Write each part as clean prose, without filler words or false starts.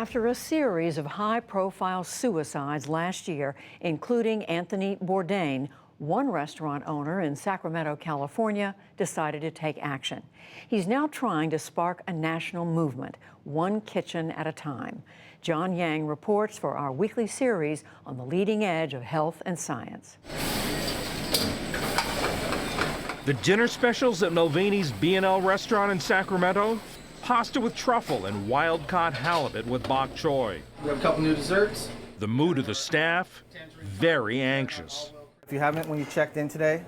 After a series of high-profile suicides last year, including Anthony Bourdain, one restaurant owner in Sacramento, California, decided to take action. He's now trying to spark a national movement, one kitchen at a time. John Yang reports for our weekly series on the leading edge of health and science. The dinner specials at Mulvaney's B&L restaurant in Sacramento? Pasta with truffle and wild-caught halibut with bok choy. We have a couple new desserts. The mood of the staff? Very anxious. If you haven't when you checked in today,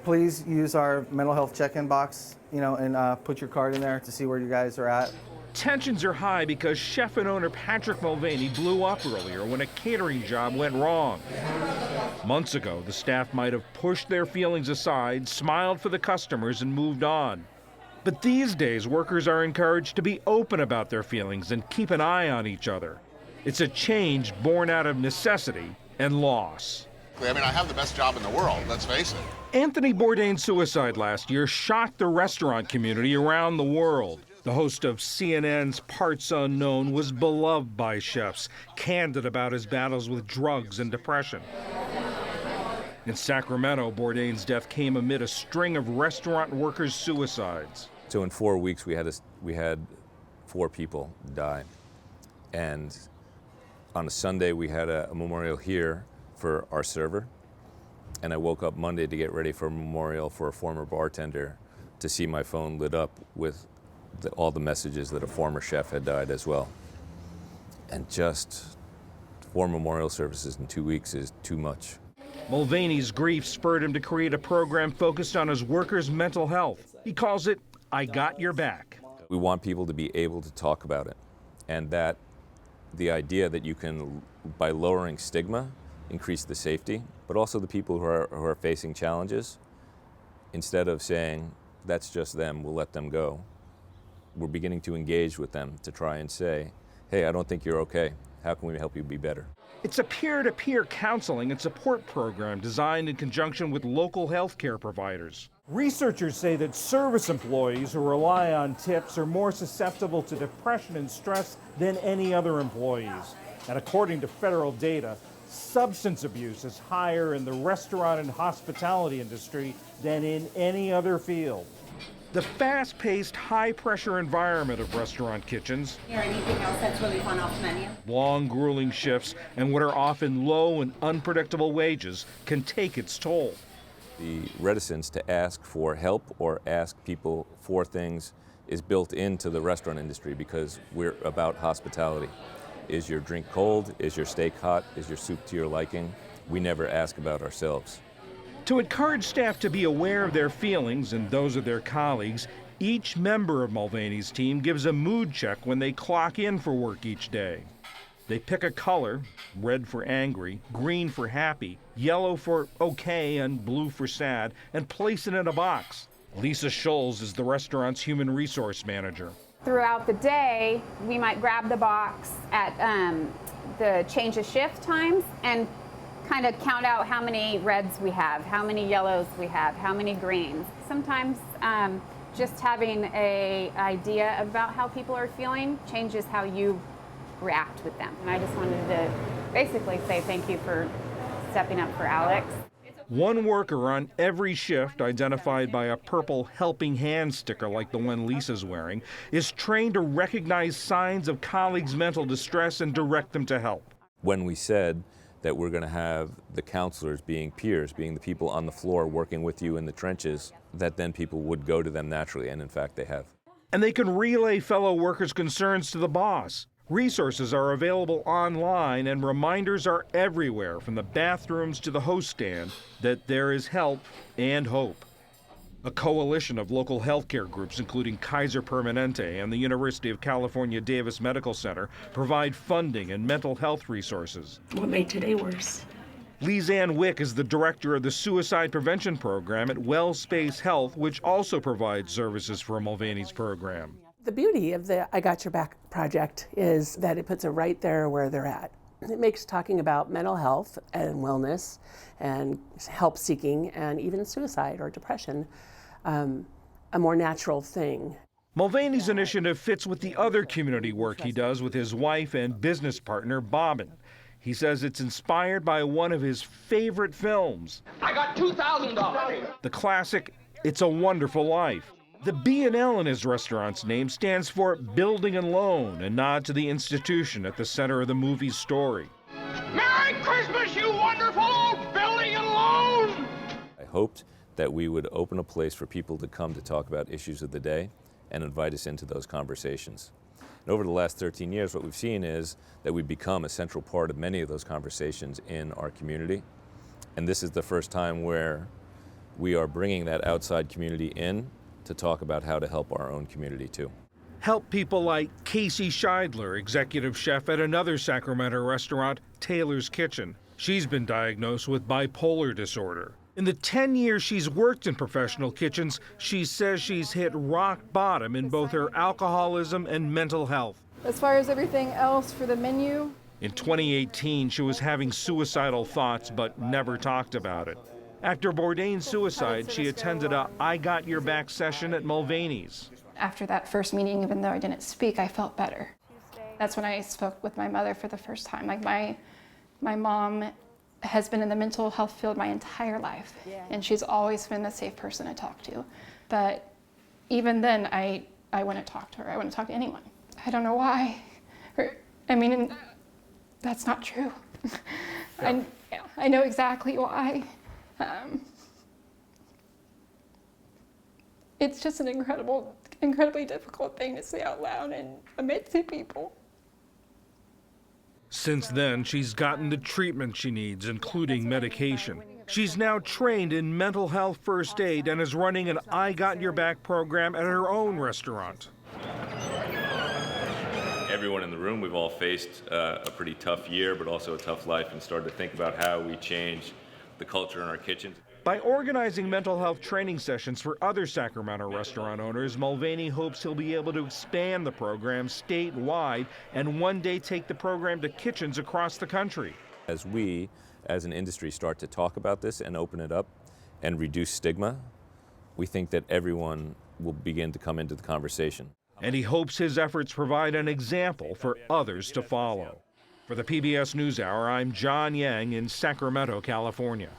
please use our mental health check-in box, and put your card in there to see where you guys are at. Tensions are high because chef and owner Patrick Mulvaney blew up earlier when a catering job went wrong. Months ago, the staff might have pushed their feelings aside, smiled for the customers, and moved on. But these days, workers are encouraged to be open about their feelings and keep an eye on each other. It's a change born out of necessity and loss. I mean, I have the best job in the world, let's face it. Anthony Bourdain's suicide last year shocked the restaurant community around the world. The host of CNN's Parts Unknown was beloved by chefs, candid about his battles with drugs and depression. In Sacramento, Bourdain's death came amid a string of restaurant workers' suicides. So in 4 weeks, we had 4 people die. And on a Sunday, we had a memorial here for our server. And I woke up Monday to get ready for a memorial for a former bartender to see my phone lit up with all the messages that a former chef had died as well. And just 4 memorial services in 2 weeks is too much. Mulvaney's grief spurred him to create a program focused on his workers' mental health. He calls it I Got Your Back. We want people to be able to talk about it, and that the idea that you can, by lowering stigma, increase the safety, but also the people who are facing challenges, instead of saying, that's just them, we'll let them go, we're beginning to engage with them to try and say, hey, I don't think you're okay. How can we help you be better? It's a peer-to-peer counseling and support program designed in conjunction with local healthcare providers. Researchers say that service employees who rely on tips are more susceptible to depression and stress than any other employees. And according to federal data, substance abuse is higher in the restaurant and hospitality industry than in any other field. The fast-paced, high-pressure environment of restaurant kitchens, anything else that's really fun off the menu? Long, grueling shifts, and what are often low and unpredictable wages can take its toll. The reticence to ask for help or ask people for things is built into the restaurant industry because we're about hospitality. Is your drink cold? Is your steak hot? Is your soup to your liking? We never ask about ourselves. To encourage staff to be aware of their feelings and those of their colleagues, each member of Mulvaney's team gives a mood check when they clock in for work each day. They pick a color, red for angry, green for happy, yellow for okay, and blue for sad, and place it in a box. Lisa Scholes is the restaurant's human resource manager. Throughout the day, we might grab the box at the change of shift times and kind of count out how many reds we have, how many yellows we have, how many greens. Sometimes just having an idea about how people are feeling changes how you react with them. And I just wanted to basically say thank you for stepping up for Alex. One worker on every shift, identified by a purple helping hand sticker like the one Lisa's wearing, is trained to recognize signs of colleagues' mental distress and direct them to help. When we said that we're going to have the counselors being peers, being the people on the floor working with you in the trenches, that then people would go to them naturally, and in fact they have. And they can relay fellow workers' concerns to the boss. Resources are available online and reminders are everywhere, from the bathrooms to the host stand, that there is help and hope. A coalition of local healthcare groups, including Kaiser Permanente and the University of California Davis Medical Center, provide funding and mental health resources. What made today worse? Lizanne Wick is the director of the Suicide Prevention Program at WellSpace Health, which also provides services for Mulvaney's program. The beauty of the I Got Your Back project is that it puts it right there where they're at. It makes talking about mental health and wellness and help seeking and even suicide or depression a more natural thing. Mulvaney's initiative fits with the other community work he does with his wife and business partner, Bobbin. He says it's inspired by one of his favorite films. I got $2,000. The classic, It's a Wonderful Life. The B&L in his restaurant's name stands for Building and Loan, a nod to the institution at the center of the movie's story. Merry Christmas, you wonderful Building and Loan! I hoped that we would open a place for people to come to talk about issues of the day and invite us into those conversations. And over the last 13 years, what we've seen is that we've become a central part of many of those conversations in our community. And this is the first time where we are bringing that outside community in to talk about how to help our own community too. Help people like Casey Scheidler, executive chef at another Sacramento restaurant, Taylor's Kitchen. She's been diagnosed with bipolar disorder. In the 10 years she's worked in professional kitchens, she says she's hit rock bottom in both her alcoholism and mental health. As far as everything else for the menu? In 2018, she was having suicidal thoughts but never talked about it. After Bourdain's suicide, she attended a I Got Your Back session at Mulvaney's. After that first meeting, even though I didn't speak, I felt better. That's when I spoke with my mother for the first time. Like my mom has been in the mental health field my entire life, and she's always been the safe person to talk to. But even then, I wouldn't talk to her. I wouldn't talk to anyone. I don't know why. That's not true. Yeah. I know exactly why. It's just an incredibly difficult thing to say out loud and amidst people. Since then, she's gotten the treatment she needs, including medication. She's now trained in mental health first aid and is running an I Got Your Back program at her own restaurant. Everyone in the room, we've all faced a pretty tough year, but also a tough life, and started to think about how we change the culture in our kitchens. By organizing mental health training sessions for other Sacramento restaurant owners, Mulvaney hopes he'll be able to expand the program statewide and one day take the program to kitchens across the country. As we, as an industry, start to talk about this and open it up and reduce stigma, we think that everyone will begin to come into the conversation. And he hopes his efforts provide an example for others to follow. For the PBS NewsHour, I'm John Yang in Sacramento, California.